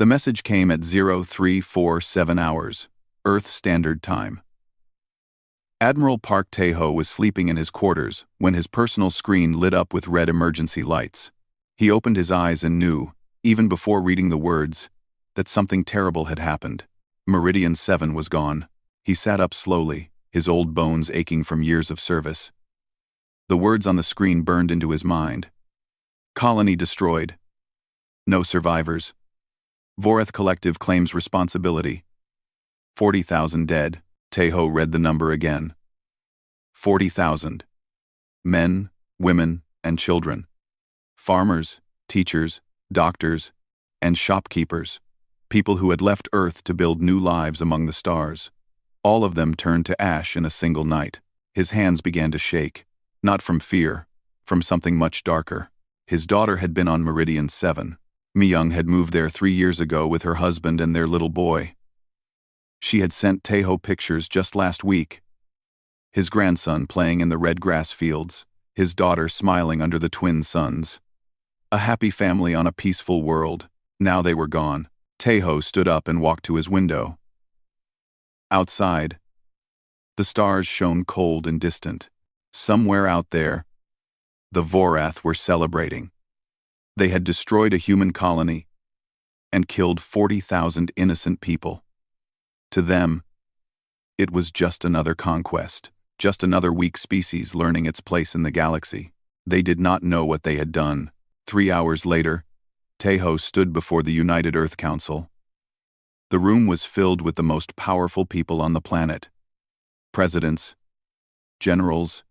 The message came at 0347 hours, Earth Standard Time. Admiral Park Tae-ho was sleeping in his quarters when his personal screen lit up with red emergency lights. He opened his eyes and knew, even before reading the words, that something terrible had happened. Meridian 7 was gone. He sat up slowly, his old bones aching from years of service. The words on the screen burned into his mind. Colony destroyed. No survivors. Voreth Collective claims responsibility. 40,000 dead. Tae-ho read the number again. 40,000. Men, women, and children. Farmers, teachers, doctors, and shopkeepers. People who had left Earth to build new lives among the stars. All of them turned to ash in a single night. His hands began to shake. Not from fear, from something much darker. His daughter had been on Meridian 7. Mi-young had moved there 3 years ago with her husband and their little boy. She had sent Tae-ho pictures just last week. His grandson playing in the red grass fields, his daughter smiling under the twin suns. A happy family on a peaceful world. Now they were gone. Tae-ho stood up and walked to his window. Outside, the stars shone cold and distant. Somewhere out there, the Vorath were celebrating. They had destroyed a human colony and killed 40,000 innocent people. To them, it was just another conquest, just another weak species learning its place in the galaxy. They did not know what they had done. 3 hours later, Tae-ho stood before the United Earth Council. The room was filled with the most powerful people on the planet. Presidents, generals,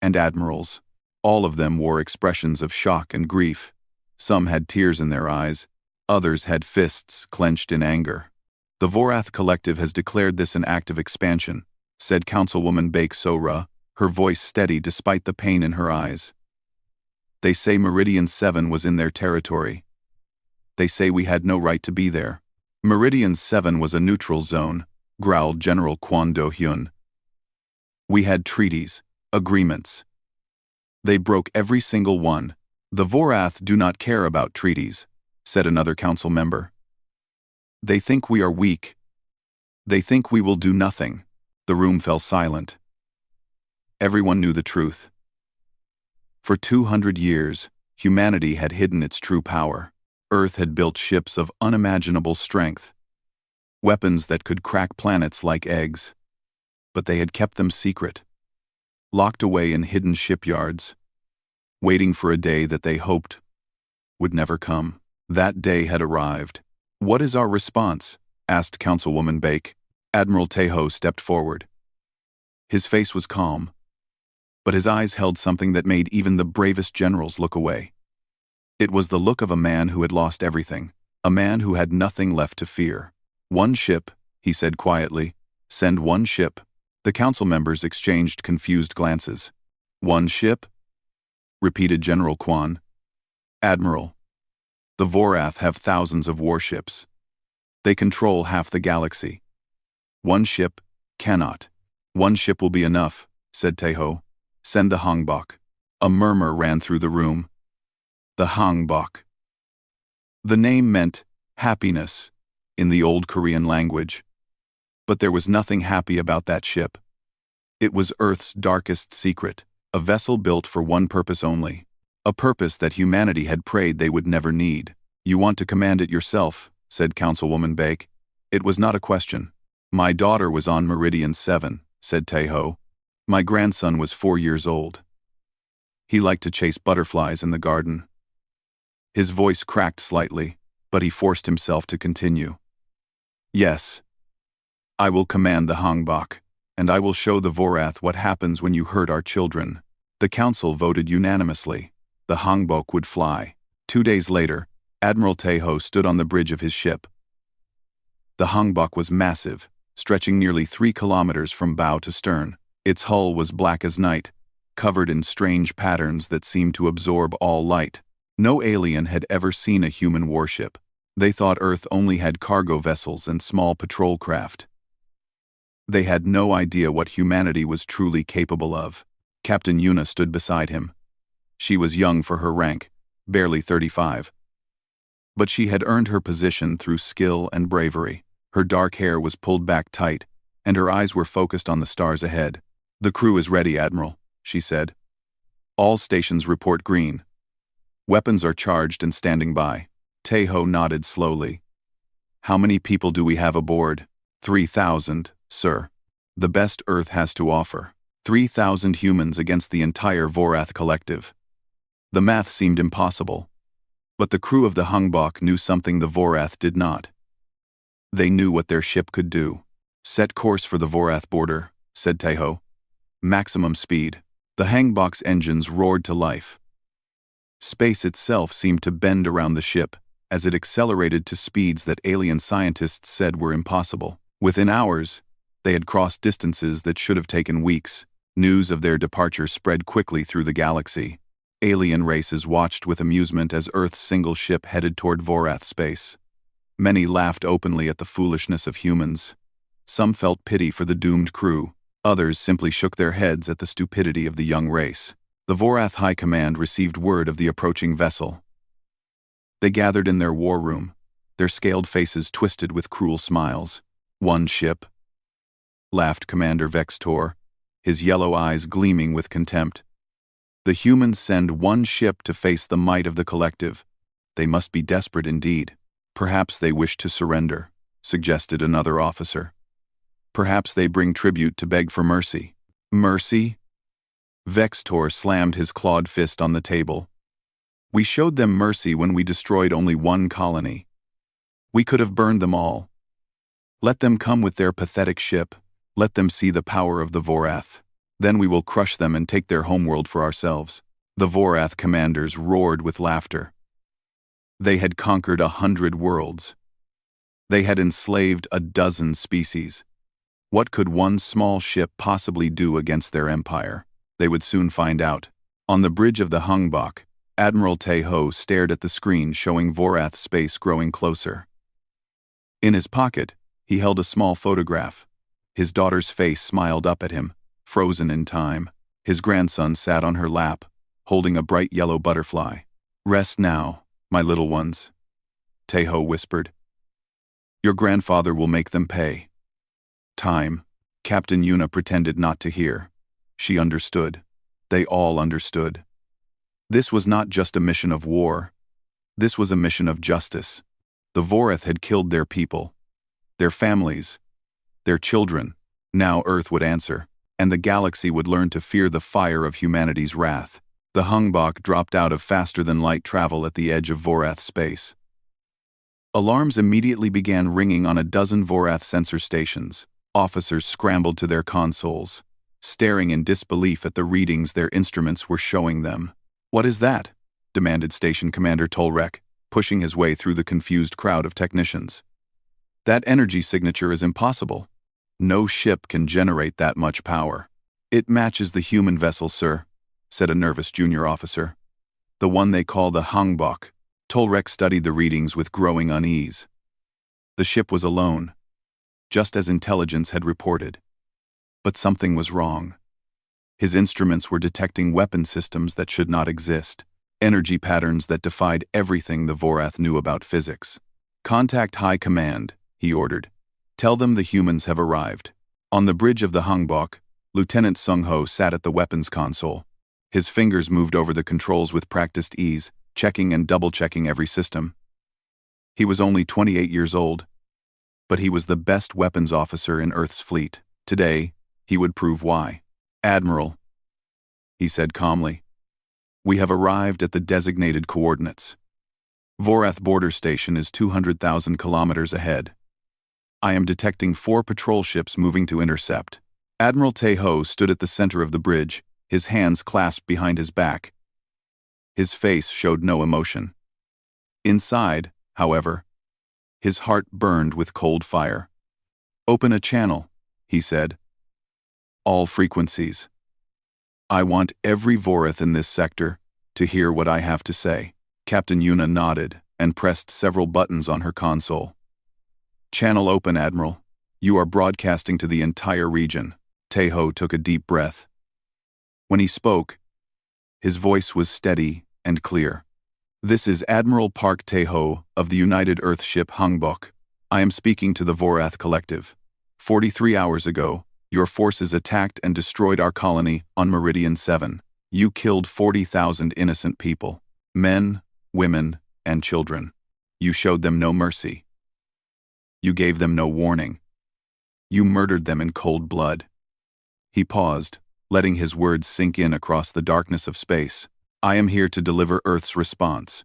and admirals. All of them wore expressions of shock and grief. Some had tears in their eyes, others had fists clenched in anger. The Vorath Collective has declared this an act of expansion, said Councilwoman Baek So-ra, her voice steady despite the pain in her eyes. They say Meridian 7 was in their territory. They say we had no right to be there. Meridian 7 was a neutral zone, growled General Kwon Do-hyun. We had treaties, agreements. They broke every single one. The Vorath do not care about treaties, said another council member. They think we are weak. They think we will do nothing. The room fell silent. Everyone knew the truth. For 200 years, humanity had hidden its true power. Earth had built ships of unimaginable strength, weapons that could crack planets like eggs. But they had kept them secret, locked away in hidden shipyards, waiting for a day that they hoped would never come. That day had arrived. What is our response? Asked Councilwoman Baek. Admiral Tae-ho stepped forward. His face was calm, but his eyes held something that made even the bravest generals look away. It was the look of a man who had lost everything, a man who had nothing left to fear. One ship, he said quietly. Send one ship. The council members exchanged confused glances. One ship? Repeated General Kwon. Admiral, the Vorath have thousands of warships. They control half the galaxy. One ship cannot. One ship will be enough, said Tae-ho. Send the Hangbok. A murmur ran through the room. The Hangbok. The name meant happiness in the old Korean language. But there was nothing happy about that ship. It was Earth's darkest secret, a vessel built for one purpose only. A purpose that humanity had prayed they would never need. You want to command it yourself, said Councilwoman Baek. It was not a question. My daughter was on Meridian 7, said Tae-ho. My grandson was 4 years old. He liked to chase butterflies in the garden. His voice cracked slightly, but he forced himself to continue. Yes, I will command the Hangbok, and I will show the Vorath what happens when you hurt our children. The council voted unanimously. The Hangbok would fly. 2 days later, Admiral Tae-ho stood on the bridge of his ship. The Hangbok was massive, stretching nearly 3 kilometers from bow to stern. Its hull was black as night, covered in strange patterns that seemed to absorb all light. No alien had ever seen a human warship. They thought Earth only had cargo vessels and small patrol craft. They had no idea what humanity was truly capable of. Captain Yuna stood beside him. She was young for her rank, barely 35. But she had earned her position through skill and bravery. Her dark hair was pulled back tight, and her eyes were focused on the stars ahead. "The crew is ready, Admiral," she said. "All stations report green. Weapons are charged and standing by." Taeho nodded slowly. "How many people do we have aboard?" 3,000, sir. The best Earth has to offer. 3,000 humans against the entire Vorath collective. The math seemed impossible. But the crew of the Hungbok knew something the Vorath did not. They knew what their ship could do. "Set course for the Vorath border," said Taeho. "Maximum speed." The Hungbok's engines roared to life. Space itself seemed to bend around the ship as it accelerated to speeds that alien scientists said were impossible. Within hours, they had crossed distances that should have taken weeks. News of their departure spread quickly through the galaxy. Alien races watched with amusement as Earth's single ship headed toward Vorath space. Many laughed openly at the foolishness of humans. Some felt pity for the doomed crew. Others simply shook their heads at the stupidity of the young race. The Vorath High Command received word of the approaching vessel. They gathered in their war room, their scaled faces twisted with cruel smiles. "One ship?" laughed Commander Vextor, his yellow eyes gleaming with contempt. "The humans send one ship to face the might of the collective. They must be desperate indeed." "Perhaps they wish to surrender," suggested another officer. "Perhaps they bring tribute to beg for mercy." "Mercy?" Vextor slammed his clawed fist on the table. "We showed them mercy when we destroyed only one colony. We could have burned them all. Let them come with their pathetic ship. Let them see the power of the Vorath. Then we will crush them and take their homeworld for ourselves." The Vorath commanders roared with laughter. They had conquered 100 worlds. They had enslaved a dozen species. What could one small ship possibly do against their empire? They would soon find out. On the bridge of the Hungbok, Admiral Taeho stared at the screen showing Vorath space growing closer. In his pocket, he held a small photograph. His daughter's face smiled up at him, frozen in time. His grandson sat on her lap, holding a bright yellow butterfly. "Rest now, my little ones," Taeho whispered. "Your grandfather will make them pay." "Time." Captain Yuna pretended not to hear. She understood. They all understood. This was not just a mission of war. This was a mission of justice. The Vorath had killed their people, their families, their children. Now Earth would answer, and the galaxy would learn to fear the fire of humanity's wrath. The Hungbok dropped out of faster-than-light travel at the edge of Vorath space. Alarms immediately began ringing on a dozen Vorath sensor stations. Officers scrambled to their consoles, staring in disbelief at the readings their instruments were showing them. "What is that?" demanded Station Commander Tolrek, pushing his way through the confused crowd of technicians. "That energy signature is impossible. No ship can generate that much power." "It matches the human vessel, sir," said a nervous junior officer. "The one they call the Hungbok." Tolrek studied the readings with growing unease. The ship was alone, just as intelligence had reported. But something was wrong. His instruments were detecting weapon systems that should not exist, energy patterns that defied everything the Vorath knew about physics. "Contact High Command," he ordered. "Tell them the humans have arrived." On the bridge of the Hungbok, Lieutenant Sung-ho sat at the weapons console. His fingers moved over the controls with practiced ease, checking and double-checking every system. He was only 28 years old, but he was the best weapons officer in Earth's fleet. Today, he would prove why. "Admiral," he said calmly, "we have arrived at the designated coordinates. Vorath border station is 200,000 kilometers ahead. I am detecting 4 patrol ships moving to intercept." Admiral Taeho stood at the center of the bridge, his hands clasped behind his back. His face showed no emotion. Inside, however, his heart burned with cold fire. "Open a channel," he said. "All frequencies. I want every Vorath in this sector to hear what I have to say." Captain Yuna nodded and pressed several buttons on her console. "Channel open, Admiral. You are broadcasting to the entire region." Taeho took a deep breath. When he spoke, his voice was steady and clear. This is Admiral Park Tae-ho of the United Earthship Hangbok. I am speaking to the Vorath Collective. 43 hours ago, your forces attacked and destroyed our colony on Meridian 7. You killed 40,000 innocent people. Men, women, and children. You showed them no mercy. You gave them no warning. You murdered them in cold blood. He paused, letting his words sink in across the darkness of space. I am here to deliver Earth's response.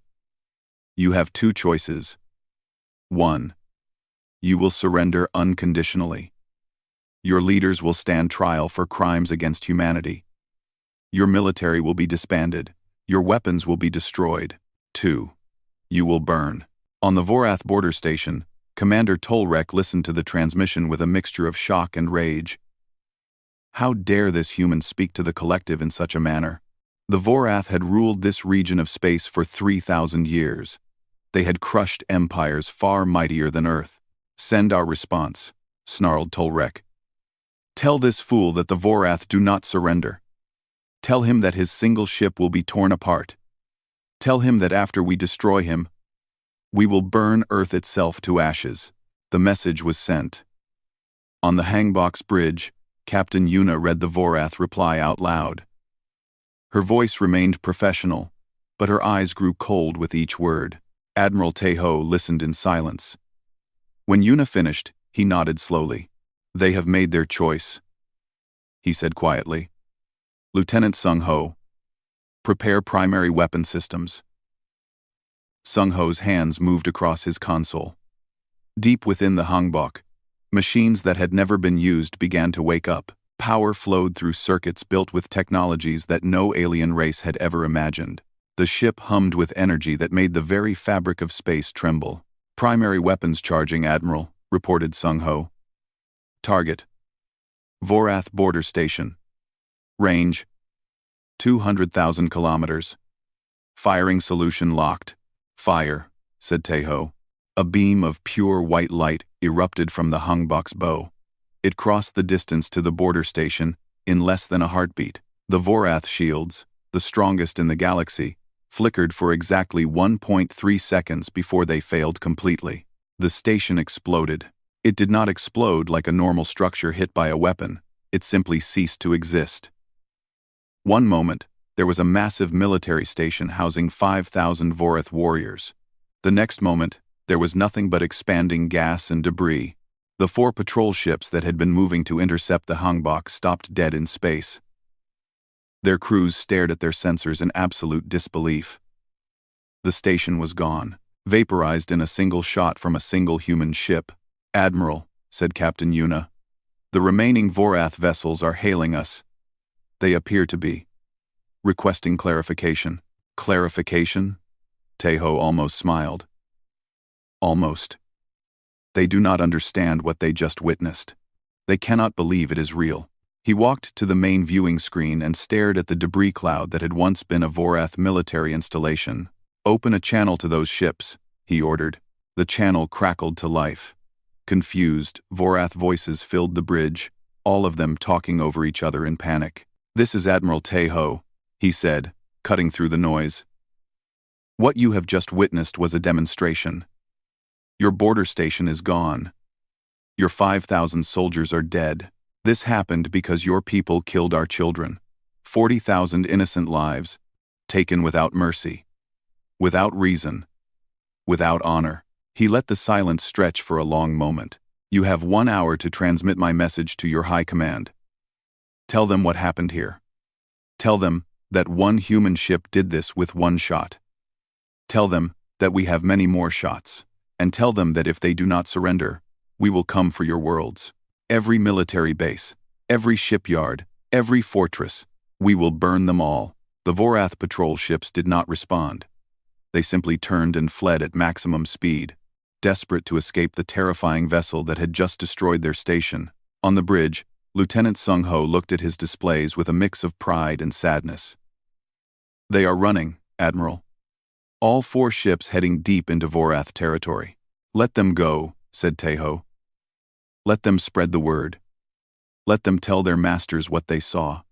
You have two choices. 1. You will surrender unconditionally. Your leaders will stand trial for crimes against humanity. Your military will be disbanded. Your weapons will be destroyed. 2. You will burn. On the Vorath border station, Commander Tolrek listened to the transmission with a mixture of shock and rage. How dare this human speak to the collective in such a manner? The Vorath had ruled this region of space for 3,000 years. They had crushed empires far mightier than Earth. Send our response, snarled Tolrek. Tell this fool that the Vorath do not surrender. Tell him that his single ship will be torn apart. Tell him that after we destroy him, we will burn Earth itself to ashes. The message was sent. On the Hangbox bridge, Captain Yuna read the Vorath reply out loud. Her voice remained professional, but her eyes grew cold with each word. Admiral Tae-ho listened in silence. When Yuna finished, he nodded slowly. They have made their choice, he said quietly. Lieutenant Sung-ho, prepare primary weapon systems. Sung-ho's hands moved across his console. Deep within the Hangbok, machines that had never been used began to wake up. Power flowed through circuits built with technologies that no alien race had ever imagined. The ship hummed with energy that made the very fabric of space tremble. Primary weapons charging, Admiral, reported Sung-ho. Target: Vorath border station. Range: 200,000 kilometers. Firing solution locked. Fire, said Tae-ho. A beam of pure white light erupted from the Hangbok's bow. It crossed the distance to the border station in less than a heartbeat. The Vorath shields, the strongest in the galaxy, flickered for exactly 1.3 seconds before they failed completely. The station exploded. It did not explode like a normal structure hit by a weapon. It simply ceased to exist. One moment, there was a massive military station housing 5,000 Vorath warriors. The next moment, there was nothing but expanding gas and debris. The 4 patrol ships that had been moving to intercept the Hangbok stopped dead in space. Their crews stared at their sensors in absolute disbelief. The station was gone, vaporized in a single shot from a single human ship. Admiral, said Captain Yuna, the remaining Vorath vessels are hailing us. They appear to be requesting clarification. Clarification? Tae-ho almost smiled. Almost. They do not understand what they just witnessed. They cannot believe it is real. He walked to the main viewing screen and stared at the debris cloud that had once been a Vorath military installation. Open a channel to those ships, he ordered. The channel crackled to life. Confused, Vorath voices filled the bridge, all of them talking over each other in panic. This is Admiral Tae-ho, he said, cutting through the noise. What you have just witnessed was a demonstration. Your border station is gone. Your 5,000 soldiers are dead. This happened because your people killed our children. 40,000 innocent lives, taken without mercy, without reason, without honor. He let the silence stretch for a long moment. You have 1 hour to transmit my message to your high command. Tell them what happened here. Tell them that one human ship did this with 1 shot. Tell them that we have many more shots. And tell them that if they do not surrender, we will come for your worlds. Every military base, every shipyard, every fortress, we will burn them all. The Vorath patrol ships did not respond. They simply turned and fled at maximum speed, desperate to escape the terrifying vessel that had just destroyed their station. On the bridge, Lieutenant Sung-ho looked at his displays with a mix of pride and sadness. They are running, Admiral. All 4 ships heading deep into Vorath territory. Let them go, said Tae-ho. Let them spread the word. Let them tell their masters what they saw.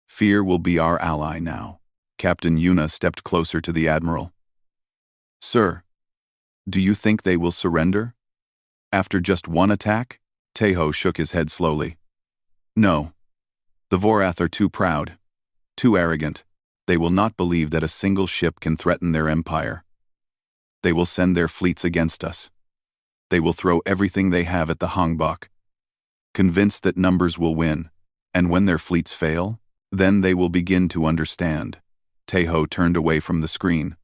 Fear will be our ally now. Captain Yuna stepped closer to the Admiral. Sir, do you think they will surrender? After just one attack? Teho shook his head slowly. No. The Vorath are too proud, too arrogant. They will not believe that a single ship can threaten their empire. They will send their fleets against us. They will throw everything they have at the Hangbok, convinced that numbers will win, and when their fleets fail, then they will begin to understand. Teho turned away from the screen.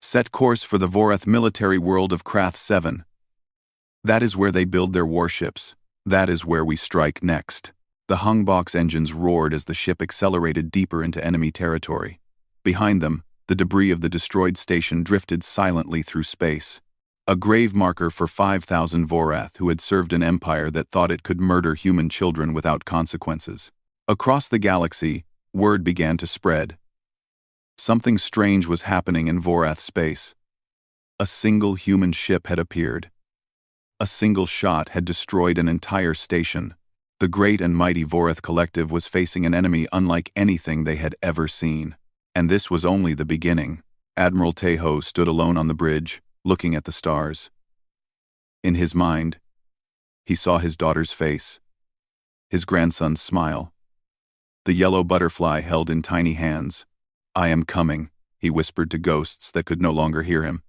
Set course for the Vorath military world of Krath 7. That is where they build their warships. That is where we strike next. The Hangbok's engines roared as the ship accelerated deeper into enemy territory. Behind them, the debris of the destroyed station drifted silently through space. A grave marker for 5,000 Vorath who had served an empire that thought it could murder human children without consequences. Across the galaxy, word began to spread. Something strange was happening in Vorath space. A single human ship had appeared. A single shot had destroyed an entire station. The great and mighty Vorath collective was facing an enemy unlike anything they had ever seen. And this was only the beginning. Admiral Teho stood alone on the bridge, looking at the stars. In his mind, he saw his daughter's face, his grandson's smile, the yellow butterfly held in tiny hands. I am coming, he whispered to ghosts that could no longer hear him.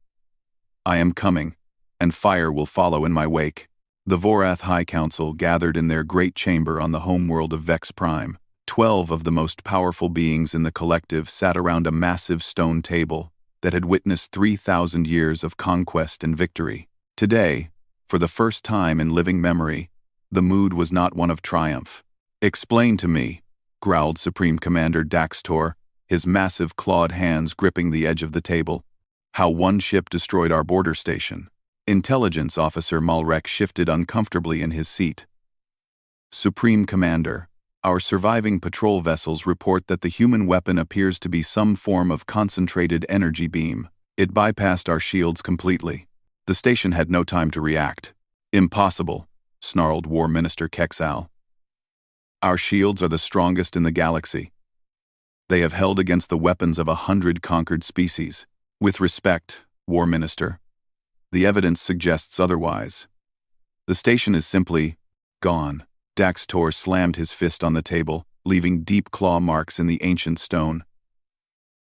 I am coming, and fire will follow in my wake. The Vorath High Council gathered in their great chamber on the homeworld of Vex Prime. 12 of the most powerful beings in the collective sat around a massive stone table that had witnessed 3,000 years of conquest and victory. Today, for the first time in living memory, the mood was not one of triumph. Explain to me, growled Supreme Commander Daxtor, his massive clawed hands gripping the edge of the table, how one ship destroyed our border station. Intelligence Officer Malrek shifted uncomfortably in his seat. Supreme Commander, our surviving patrol vessels report that the human weapon appears to be some form of concentrated energy beam. It bypassed our shields completely. The station had no time to react. Impossible, snarled War Minister Kexal. Our shields are the strongest in the galaxy. They have held against the weapons of 100 conquered species. With respect, War Minister, the evidence suggests otherwise. The station is simply gone. Daxtor slammed his fist on the table, leaving deep claw marks in the ancient stone.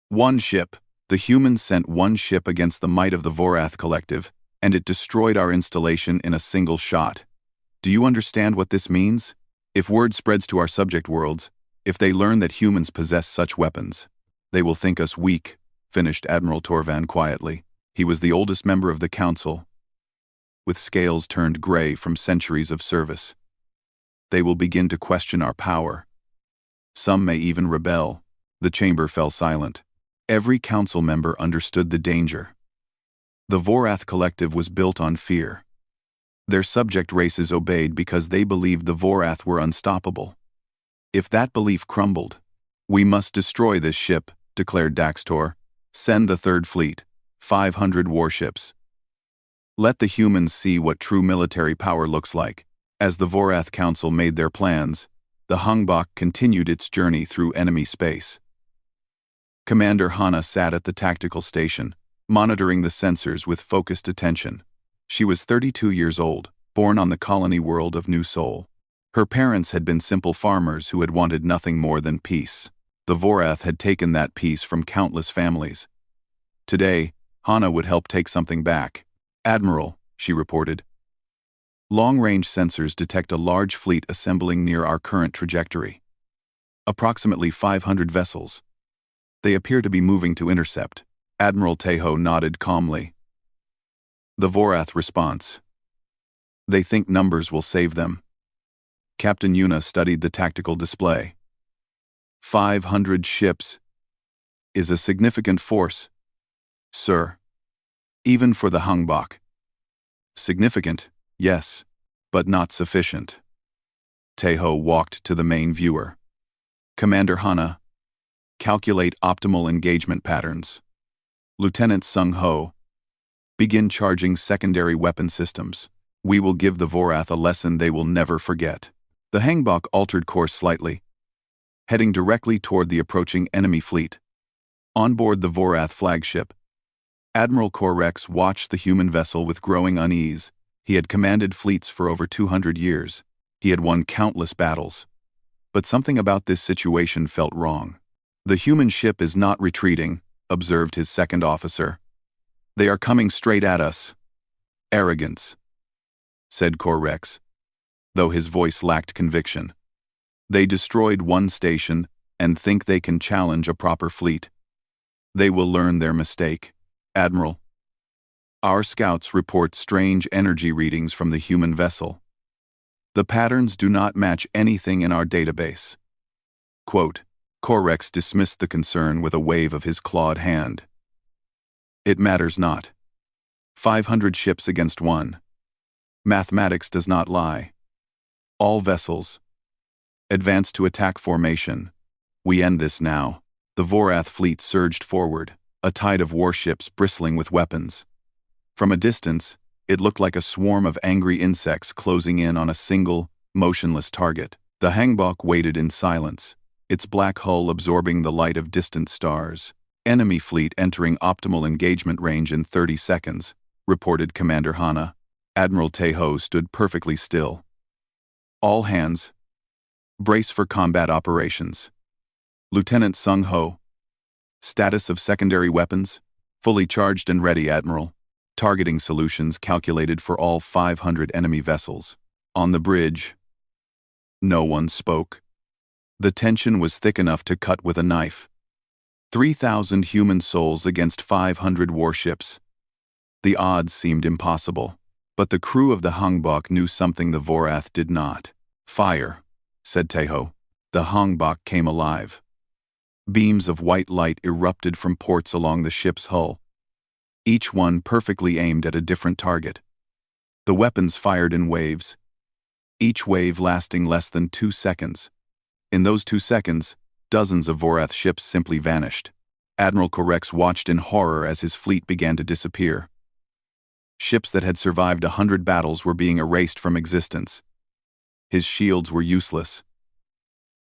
One ship. The humans sent one ship against the might of the Vorath collective, and it destroyed our installation in a single shot. Do you understand what this means? If word spreads to our subject worlds, if they learn that humans possess such weapons, they will think us weak, finished Admiral Torvan quietly. He was the oldest member of the council, with scales turned gray from centuries of service. They will begin to question our power. Some may even rebel. The chamber fell silent. Every council member understood the danger. The Vorath collective was built on fear. Their subject races obeyed because they believed the Vorath were unstoppable. If that belief crumbled, we must destroy this ship, declared Daxtor. Send the Third Fleet, 500 warships. Let the humans see what true military power looks like. As the Vorath Council made their plans, the Hangbok continued its journey through enemy space. Commander Hana sat at the tactical station, monitoring the sensors with focused attention. She was 32 years old, born on the colony world of New Sol. Her parents had been simple farmers who had wanted nothing more than peace. The Vorath had taken that peace from countless families. Today, Hana would help take something back. Admiral, she reported. Long-range sensors detect a large fleet assembling near our current trajectory. Approximately 500 vessels. They appear to be moving to intercept. Admiral Teho nodded calmly. The Vorath response. They think numbers will save them. Captain Yuna studied the tactical display. 500 ships is a significant force, sir. Even for the Hangbok. Significant, yes, but not sufficient. Teho walked to the main viewer. Commander Hana, calculate optimal engagement patterns. Lieutenant Sung Ho, begin charging secondary weapon systems. We will give the Vorath a lesson they will never forget. The Hangbok altered course slightly, heading directly toward the approaching enemy fleet. On board the Vorath flagship, Admiral Correx watched the human vessel with growing unease. He had commanded fleets for over 200 years. He had won countless battles. But something about this situation felt wrong. "The human ship is not retreating," observed his second officer. "They are coming straight at us." "Arrogance," said Correx, though his voice lacked conviction. "They destroyed one station and think they can challenge a proper fleet. They will learn their mistake, Admiral. Our scouts report strange energy readings from the human vessel. The patterns do not match anything in our database." Quote, Correx dismissed the concern with a wave of his clawed hand. "It matters not. 500 ships against one. Mathematics does not lie. All vessels, advance to attack formation. We end this now." The Vorath fleet surged forward, a tide of warships bristling with weapons. From a distance, it looked like a swarm of angry insects closing in on a single, motionless target. The Hangbok waited in silence, its black hull absorbing the light of distant stars. "Enemy fleet entering optimal engagement range in 30 seconds, reported Commander Hana. Admiral Teho stood perfectly still. "All hands, brace for combat operations." Lieutenant Sung Ho. "Status of secondary weapons? Fully charged and ready, Admiral. Targeting solutions calculated for all 500 enemy vessels." On the bridge, no one spoke. The tension was thick enough to cut with a knife. 3,000 human souls against 500 warships. The odds seemed impossible, but the crew of the Hangbok knew something the Vorath did not. "Fire," said Teho. The Hangbok came alive. Beams of white light erupted from ports along the ship's hull, each one perfectly aimed at a different target. The weapons fired in waves, each wave lasting less than 2 seconds. In those 2 seconds, dozens of Vorath ships simply vanished. Admiral Correx watched in horror as his fleet began to disappear. Ships that had survived 100 battles were being erased from existence. His shields were useless.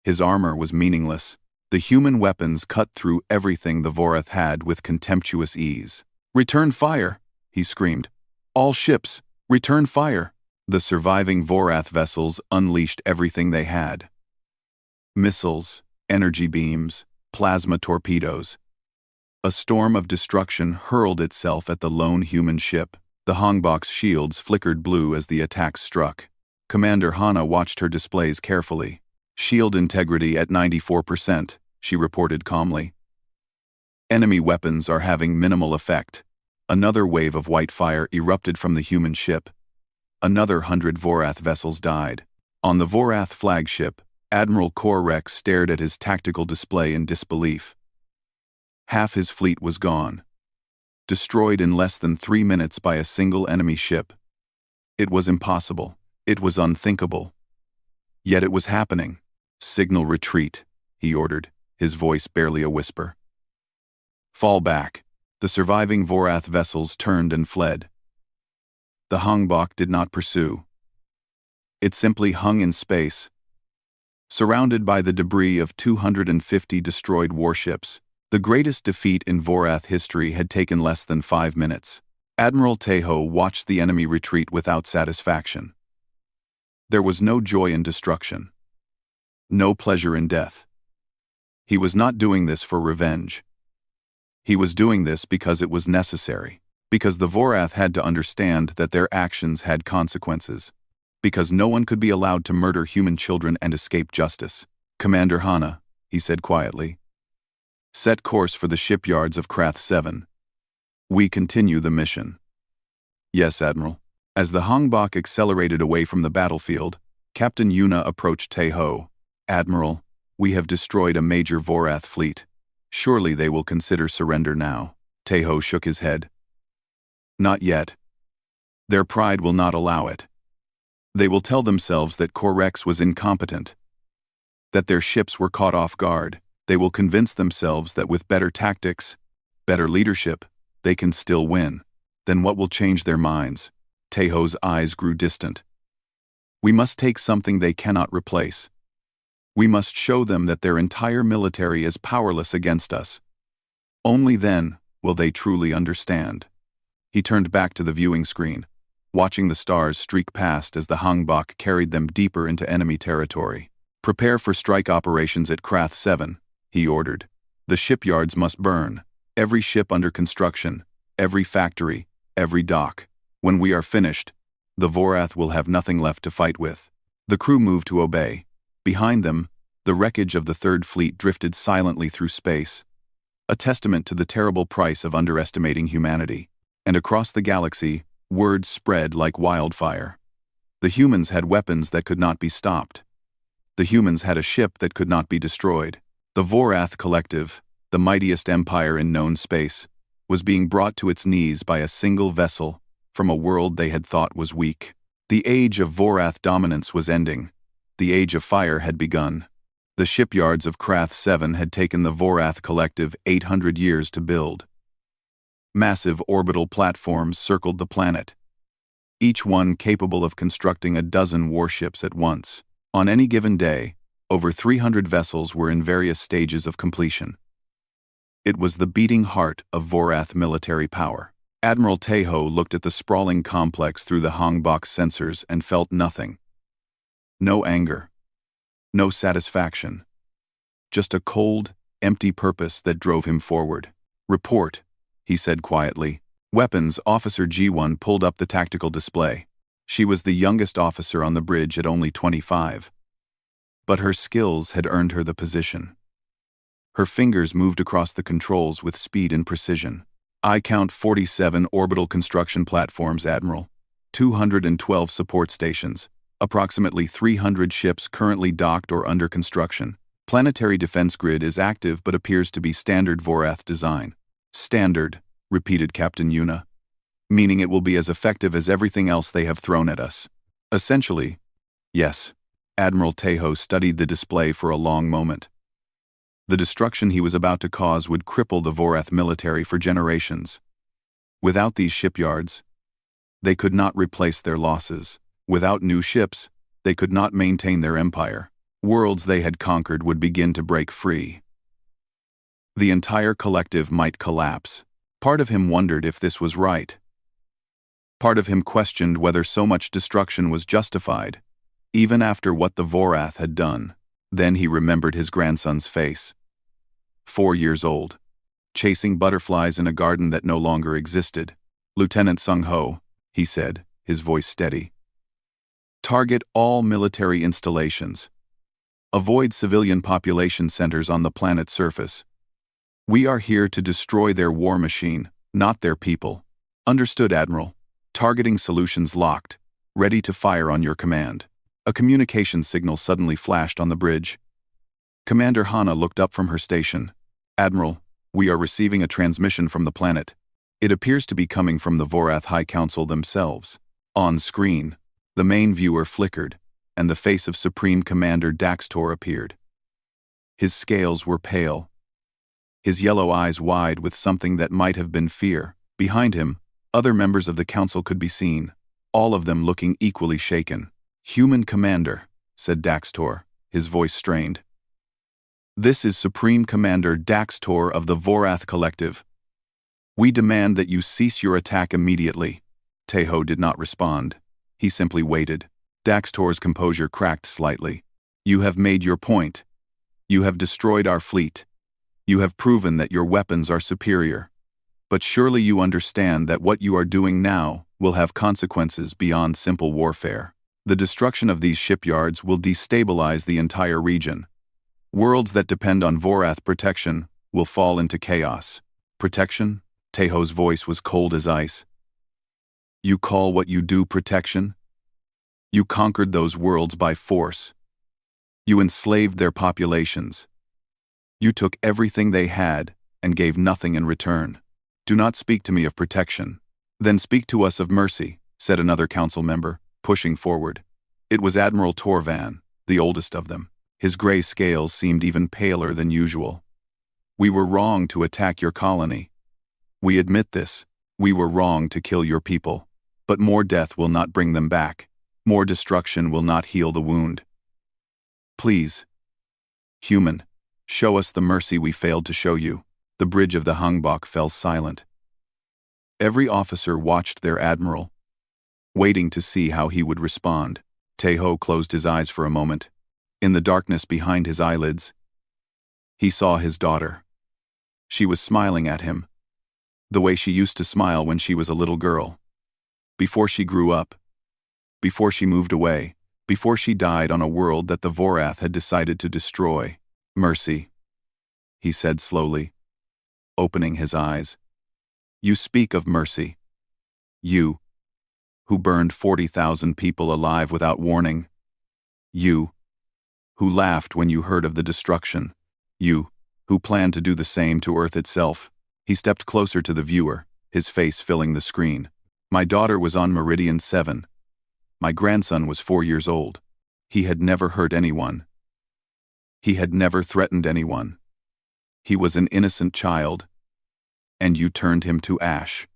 His armor was meaningless. The human weapons cut through everything the Vorath had with contemptuous ease. "Return fire!" he screamed. "All ships, return fire!" The surviving Vorath vessels unleashed everything they had. Missiles, energy beams, plasma torpedoes. A storm of destruction hurled itself at the lone human ship. The Hangbok's shields flickered blue as the attacks struck. Commander Hana watched her displays carefully. "Shield integrity at 94%, she reported calmly. "Enemy weapons are having minimal effect." Another wave of white fire erupted from the human ship. Another 100 Vorath vessels died. On the Vorath flagship, Admiral Correx stared at his tactical display in disbelief. Half his fleet was gone, destroyed in less than 3 minutes by a single enemy ship. It was impossible. It was unthinkable. Yet it was happening. "Signal retreat," he ordered, his voice barely a whisper. "Fall back." The surviving Vorath vessels turned and fled. The Hangbok did not pursue. It simply hung in space, surrounded by the debris of 250 destroyed warships. The greatest defeat in Vorath history had taken less than 5 minutes. Admiral Teho watched the enemy retreat without satisfaction. There was no joy in destruction, no pleasure in death. He was not doing this for revenge. He was doing this because it was necessary, because the Vorath had to understand that their actions had consequences, because no one could be allowed to murder human children and escape justice. "Commander Hana," he said quietly, "set course for the shipyards of Krath 7. We continue the mission." "Yes, Admiral." As the Hangbok accelerated away from the battlefield, Captain Yuna approached Teho. "Admiral, we have destroyed a major Vorath fleet. Surely they will consider surrender now." Teho shook his head. "Not yet. Their pride will not allow it. They will tell themselves that Correx was incompetent, that their ships were caught off guard. They will convince themselves that with better tactics, better leadership, they can still win. Then what will change their minds?" Teho's eyes grew distant. "We must take something they cannot replace. We must show them that their entire military is powerless against us. Only then will they truly understand? He turned back to the viewing screen, watching the stars streak past as the Hangbok carried them deeper into enemy territory. Prepare for strike operations at Krath 7, he ordered. The shipyards must burn. Every ship under construction, every factory, every dock. When we are finished, the Vorath will have nothing left to fight with. The crew moved to obey. Behind them, the wreckage of the Third Fleet drifted silently through space, a testament to the terrible price of underestimating humanity. And across the galaxy, word spread like wildfire. The humans had weapons that could not be stopped. The humans had a ship that could not be destroyed. The Vorath Collective, the mightiest empire in known space, was being brought to its knees by a single vessel from a world they had thought was weak. The age of Vorath dominance was ending. The age of fire had begun. The shipyards of Krath 7 had taken the Vorath Collective 800 years to build. Massive orbital platforms circled the planet, each one capable of constructing a dozen warships at once. On any given day, over 300 vessels were in various stages of completion. It was the beating heart of Vorath military power. Admiral Teho looked at the sprawling complex through the Hangbok sensors and felt nothing. No anger. No satisfaction. Just a cold, empty purpose that drove him forward. Report, he said quietly. Weapons Officer G1 pulled up the tactical display. She was the youngest officer on the bridge at only 25. But her skills had earned her the position. Her fingers moved across the controls with speed and precision. I count 47 orbital construction platforms, Admiral. 212 support stations. Approximately 300 ships currently docked or under construction. Planetary defense grid is active but appears to be standard Vorath design. Standard, repeated Captain Yuna, meaning it will be as effective as everything else they have thrown at us. Essentially, yes. Admiral Teho studied the display for a long moment. The destruction he was about to cause would cripple the Vorath military for generations. Without these shipyards, they could not replace their losses. Without new ships, they could not maintain their empire. Worlds they had conquered would begin to break free. The entire collective might collapse. Part of him wondered if this was right. Part of him questioned whether so much destruction was justified, even after what the Vorath had done. Then he remembered his grandson's face. 4 years old, chasing butterflies in a garden that no longer existed. Lieutenant Sung Ho, he said, his voice steady. Target all military installations. Avoid civilian population centers on the planet's surface. We are here to destroy their war machine, not their people. Understood, Admiral. Targeting solutions locked, ready to fire on your command. A communication signal suddenly flashed on the bridge. Commander Hana looked up from her station. Admiral, we are receiving a transmission from the planet. It appears to be coming from the Vorath High Council themselves. On screen, the main viewer flickered, and the face of Supreme Commander Daxtor appeared. His scales were pale, his yellow eyes wide with something that might have been fear. Behind him, other members of the council could be seen, all of them looking equally shaken. Human Commander, said Daxtor, his voice strained. This is Supreme Commander Daxtor of the Vorath Collective. We demand that you cease your attack immediately. Teho did not respond. He simply waited. Daxtor's composure cracked slightly. You have made your point. You have destroyed our fleet. You have proven that your weapons are superior. But surely you understand that what you are doing now will have consequences beyond simple warfare. The destruction of these shipyards will destabilize the entire region. Worlds that depend on Vorath protection will fall into chaos. Protection? Teho's voice was cold as ice. You call what you do protection? You conquered those worlds by force. You enslaved their populations. You took everything they had and gave nothing in return. Do not speak to me of protection. Then speak to us of mercy, said another council member, pushing forward. It was Admiral Torvan, the oldest of them. His gray scales seemed even paler than usual. We were wrong to attack your colony. We admit this. We were wrong to kill your people. But more death will not bring them back. More destruction will not heal the wound. Please, human, show us the mercy we failed to show you. The bridge of the Hangbok fell silent. Every officer watched their admiral, waiting to see how he would respond. Taeho closed his eyes for a moment. In the darkness behind his eyelids, he saw his daughter. She was smiling at him, the way she used to smile when she was a little girl. Before she grew up, before she moved away, before she died on a world that the Vorath had decided to destroy. "Mercy," he said slowly, opening his eyes. "You speak of mercy. You, who burned 40,000 people alive without warning. You, who laughed when you heard of the destruction. You, who planned to do the same to Earth itself." He stepped closer to the viewer, his face filling the screen. "My daughter was on Meridian 7. My grandson was 4 years old. He had never hurt anyone. He had never threatened anyone. He was an innocent child. And you turned him to ash."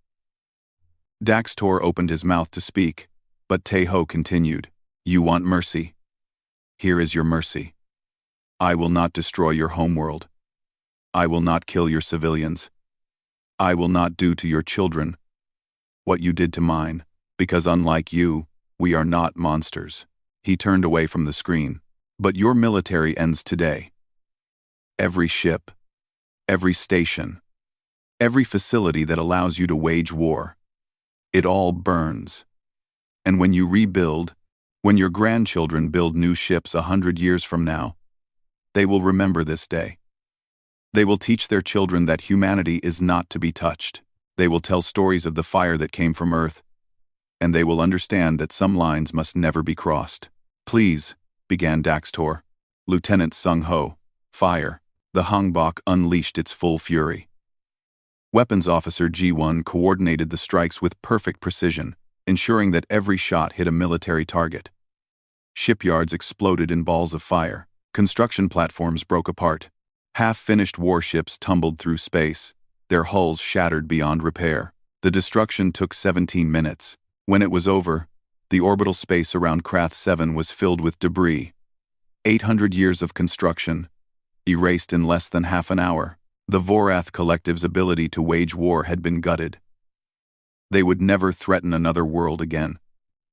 Daxtor opened his mouth to speak, but Taeho continued. "You want mercy? Here is your mercy. I will not destroy your homeworld. I will not kill your civilians. I will not do to your children what you did to mine, because unlike you, we are not monsters." He turned away from the screen. "But your military ends today. Every ship, every station, every facility that allows you to wage war, it all burns. And when you rebuild, when your grandchildren build new ships 100 years from now, they will remember this day. They will teach their children that humanity is not to be touched. They will tell stories of the fire that came from Earth, and they will understand that some lines must never be crossed." "Please," began Daxtor. "Lieutenant Sung Ho, fire." The Hangbok unleashed its full fury. Weapons Officer G1 coordinated the strikes with perfect precision, ensuring that every shot hit a military target. Shipyards exploded in balls of fire. Construction platforms broke apart. Half-finished warships tumbled through space, their hulls shattered beyond repair. The destruction took 17 minutes. When it was over, the orbital space around Krath 7 was filled with debris. 800 years of construction, erased in less than half an hour. The Vorath Collective's ability to wage war had been gutted. They would never threaten another world again.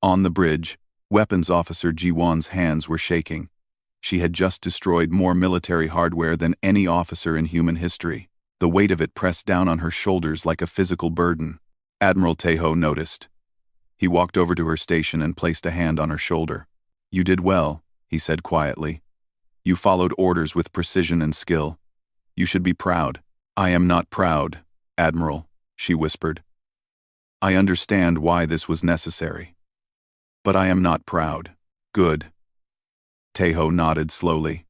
On the bridge, Weapons Officer Ji-won's hands were shaking. She had just destroyed more military hardware than any officer in human history. The weight of it pressed down on her shoulders like a physical burden. Admiral Taeho noticed. He walked over to her station and placed a hand on her shoulder. "You did well," he said quietly. "You followed orders with precision and skill. You should be proud." "I am not proud, Admiral," she whispered. "I understand why this was necessary. But I am not proud." "Good." Taeho nodded slowly.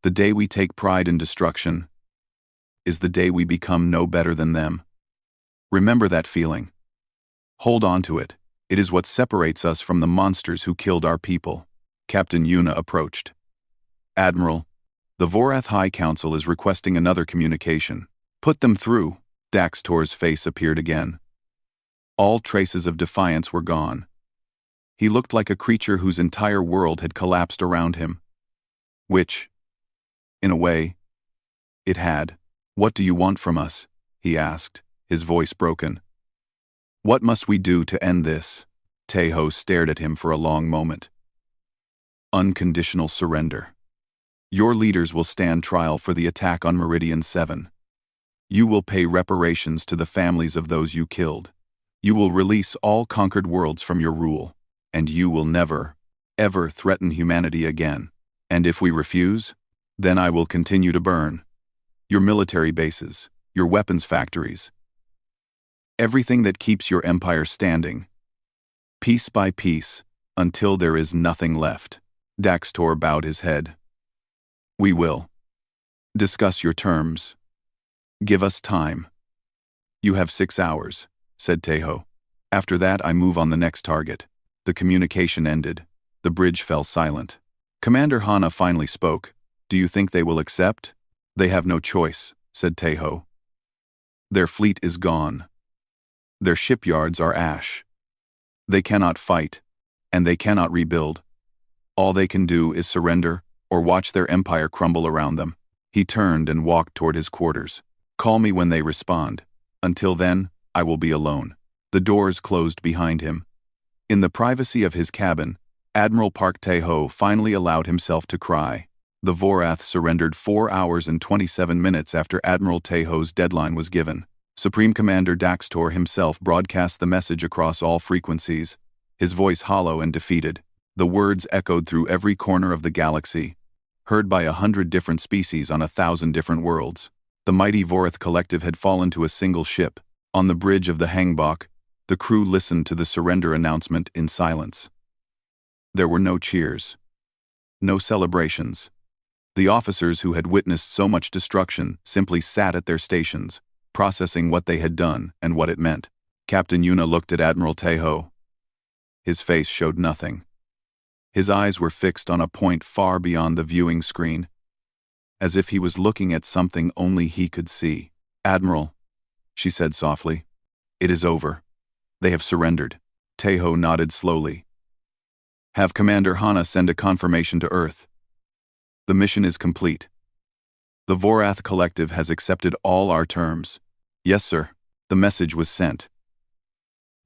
"The day we take pride in destruction is the day we become no better than them. Remember that feeling. Hold on to it. It is what separates us from the monsters who killed our people." Captain Yuna approached. "Admiral, the Vorath High Council is requesting another communication." "Put them through." Daxtor's face appeared again. All traces of defiance were gone. He looked like a creature whose entire world had collapsed around him. Which, in a way, it had. "What do you want from us?" he asked, his voice broken. "What must we do to end this?" Taeho stared at him for a long moment. "Unconditional surrender. Your leaders will stand trial for the attack on Meridian 7. You will pay reparations to the families of those you killed. You will release all conquered worlds from your rule. And you will never, ever threaten humanity again. And if we refuse, then I will continue to burn your military bases, your weapons factories, everything that keeps your empire standing, piece by piece, until there is nothing left." Daxtor bowed his head. "We will discuss your terms. Give us time." "You have 6 hours," said Taeho. "After that I move on the next target." The communication ended. The bridge fell silent. Commander Hana finally spoke. "Do you think they will accept?" "They have no choice," said Taeho. "Their fleet is gone. Their shipyards are ash. They cannot fight, and they cannot rebuild. All they can do is surrender or watch their empire crumble around them." He turned and walked toward his quarters. Call me when they respond. Until then, I will be alone. The doors closed behind him. In the privacy of his cabin, Admiral Park Tae-ho finally allowed himself to cry. The Vorath surrendered 4 hours and 27 minutes after Admiral Tae-ho's deadline was given. Supreme Commander Daxtor himself broadcast the message across all frequencies, his voice hollow and defeated. The words echoed through every corner of the galaxy, heard by 100 different species on 1,000 different worlds. The mighty Vorath collective had fallen to a single ship. On the bridge of the Hangbok, the crew listened to the surrender announcement in silence. There were no cheers, no celebrations. The officers who had witnessed so much destruction simply sat at their stations, processing what they had done and what it meant. Captain Yuna looked at Admiral Tae-ho. His face showed nothing. His eyes were fixed on a point far beyond the viewing screen, as if he was looking at something only he could see. "Admiral," she said softly, "it is over. They have surrendered." Tae-ho nodded slowly. "Have Commander Hana send a confirmation to Earth. The mission is complete. The Vorath Collective has accepted all our terms." "Yes, sir." The message was sent.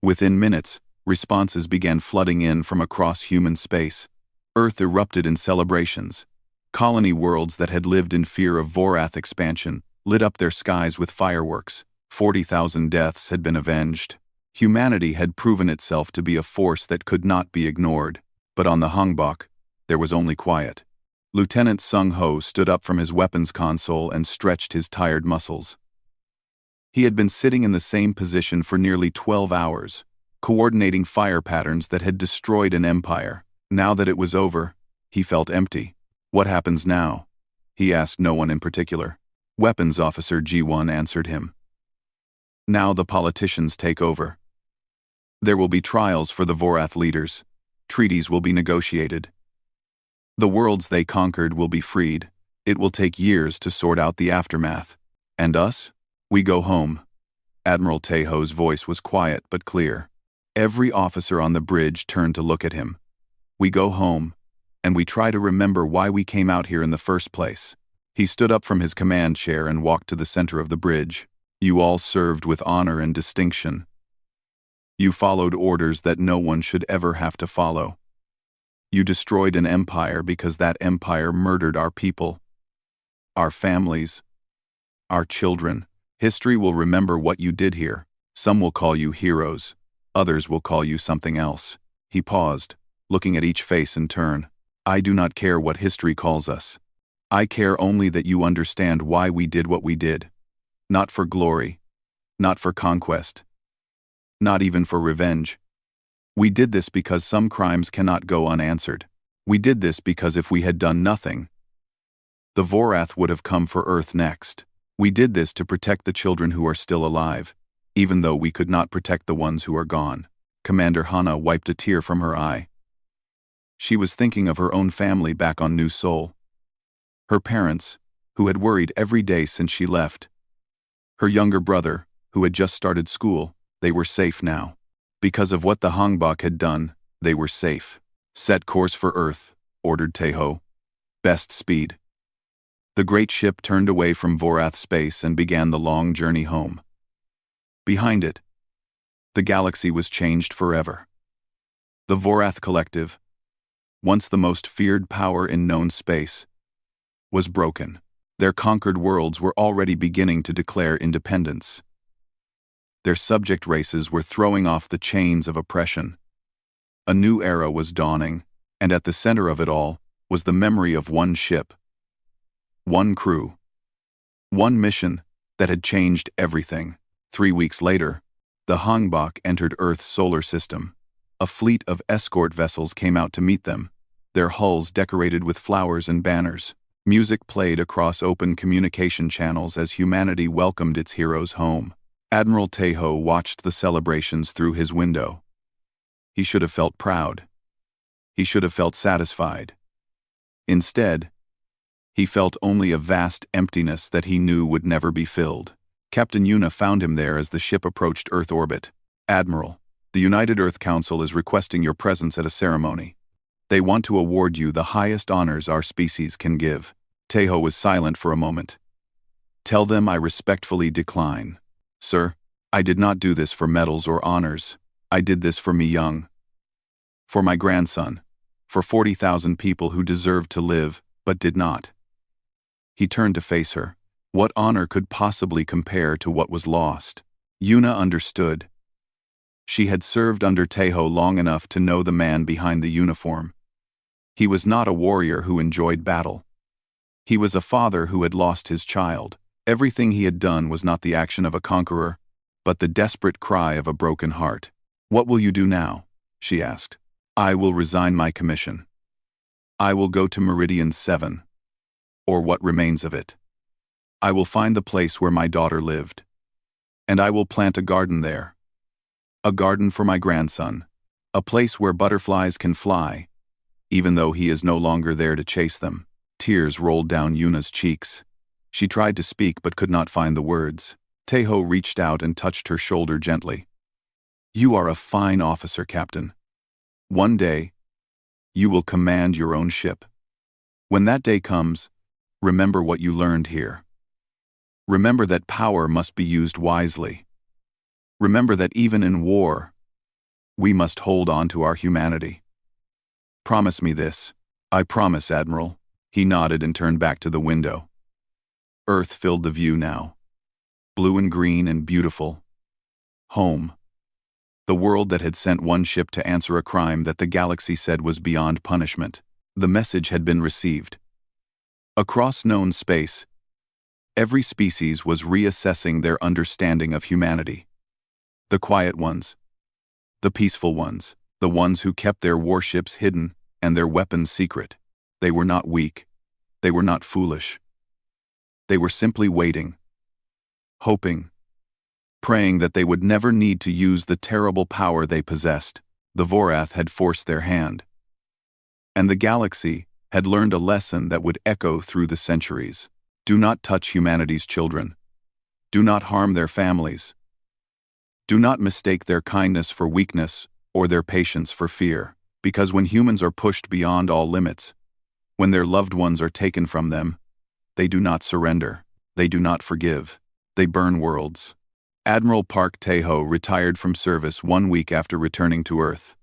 Within minutes, responses began flooding in from across human space. Earth erupted in celebrations. Colony worlds that had lived in fear of Vorath expansion lit up their skies with fireworks. 40,000 deaths had been avenged. Humanity had proven itself to be a force that could not be ignored. But on the Hangbok, there was only quiet. Lieutenant Sung-ho stood up from his weapons console and stretched his tired muscles. He had been sitting in the same position for nearly 12 hours, coordinating fire patterns that had destroyed an empire. Now that it was over, he felt empty. "What happens now?" he asked no one in particular. Weapons Officer G1 answered him. "Now the politicians take over. There will be trials for the Vorath leaders. Treaties will be negotiated. The worlds they conquered will be freed. It will take years to sort out the aftermath. And us? We go home." Admiral Tae-ho's voice was quiet but clear. Every officer on the bridge turned to look at him. "We go home, and we try to remember why we came out here in the first place." He stood up from his command chair and walked to the center of the bridge. "You all served with honor and distinction. You followed orders that no one should ever have to follow. You destroyed an empire because that empire murdered our people, our families, our children. History will remember what you did here. Some will call you heroes. Others will call you something else." He paused, looking at each face in turn. "I do not care what history calls us. I care only that you understand why we did what we did. Not for glory, not for conquest, not even for revenge. We did this because some crimes cannot go unanswered. We did this because if we had done nothing, the Vorath would have come for Earth next. We did this to protect the children who are still alive, even though we could not protect the ones who are gone." Commander Hana wiped a tear from her eye. She was thinking of her own family back on New Seoul. Her parents, who had worried every day since she left. Her younger brother, who had just started school. They were safe now. Because of what the Hangbok had done, they were safe. "Set course for Earth," ordered Tae-ho. "Best speed." The great ship turned away from Vorath space and began the long journey home. Behind it, the galaxy was changed forever. The Vorath Collective, once the most feared power in known space, was broken. Their conquered worlds were already beginning to declare independence. Their subject races were throwing off the chains of oppression. A new era was dawning, and at the center of it all was the memory of one ship, one crew, one mission that had changed everything. 3 weeks later, the Hangbok entered Earth's solar system. A fleet of escort vessels came out to meet them, their hulls decorated with flowers and banners. Music played across open communication channels as humanity welcomed its heroes home. Admiral Tae-ho watched the celebrations through his window. He should have felt proud. He should have felt satisfied. Instead, he felt only a vast emptiness that he knew would never be filled. Captain Yuna found him there as the ship approached Earth orbit. "Admiral, the United Earth Council is requesting your presence at a ceremony. They want to award you the highest honors our species can give." Tae-ho was silent for a moment. Tell them I respectfully decline. Sir, I did not do this for medals or honors. I did this for me young. For my grandson. For 40,000 people who deserved to live, but did not. He turned to face her. What honor could possibly compare to what was lost? Yuna understood. She had served under Tejo long enough to know the man behind the uniform. He was not a warrior who enjoyed battle. He was a father who had lost his child. Everything he had done was not the action of a conqueror, but the desperate cry of a broken heart. What will you do now? She asked. I will resign my commission. I will go to Meridian 7. Or what remains of it. I will find the place where my daughter lived. And I will plant a garden there. A garden for my grandson. A place where butterflies can fly, even though he is no longer there to chase them. Tears rolled down Yuna's cheeks. She tried to speak but could not find the words. Tejo reached out and touched her shoulder gently. You are a fine officer, Captain. One day, you will command your own ship. When that day comes, remember what you learned here. Remember that power must be used wisely. Remember that even in war, we must hold on to our humanity. Promise me this. I promise, Admiral. He nodded and turned back to the window. Earth filled the view now. Blue and green and beautiful. Home. The world that had sent one ship to answer a crime that the galaxy said was beyond punishment. The message had been received. Across known space, every species was reassessing their understanding of humanity. The quiet ones. The peaceful ones. The ones who kept their warships hidden and their weapons secret. They were not weak. They were not foolish. They were simply waiting, hoping, praying that they would never need to use the terrible power they possessed. The Vorath had forced their hand. And the galaxy had learned a lesson that would echo through the centuries. Do not touch humanity's children. Do not harm their families. Do not mistake their kindness for weakness or their patience for fear, because when humans are pushed beyond all limits, when their loved ones are taken from them, they do not surrender. They do not forgive. They burn worlds. Admiral Park Tae-ho retired from service 1 week after returning to Earth.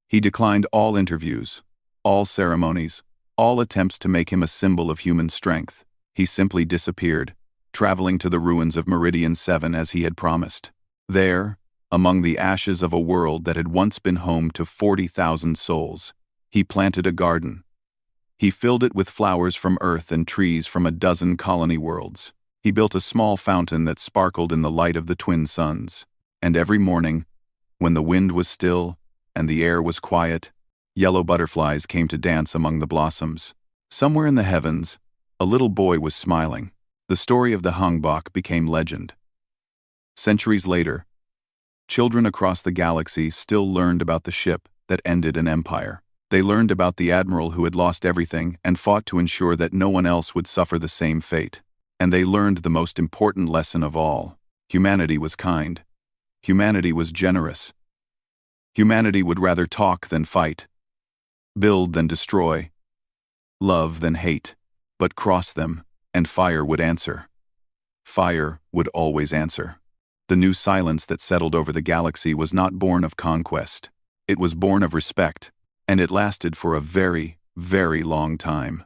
He declined all interviews, all ceremonies, all attempts to make him a symbol of human strength. He simply disappeared, traveling to the ruins of Meridian 7 as he had promised. There, among the ashes of a world that had once been home to 40,000 souls, he planted a garden. He filled it with flowers from Earth and trees from a dozen colony worlds. He built a small fountain that sparkled in the light of the twin suns. And every morning, when the wind was still and the air was quiet, yellow butterflies came to dance among the blossoms. Somewhere in the heavens, a little boy was smiling. The story of the Hungbok became legend. Centuries later, children across the galaxy still learned about the ship that ended an empire. They learned about the admiral who had lost everything and fought to ensure that no one else would suffer the same fate. And they learned the most important lesson of all. Humanity was kind. Humanity was generous. Humanity would rather talk than fight, build than destroy, love than hate, but cross them, and fire would answer. Fire would always answer. The new silence that settled over the galaxy was not born of conquest. It was born of respect. And it lasted for a very, very long time.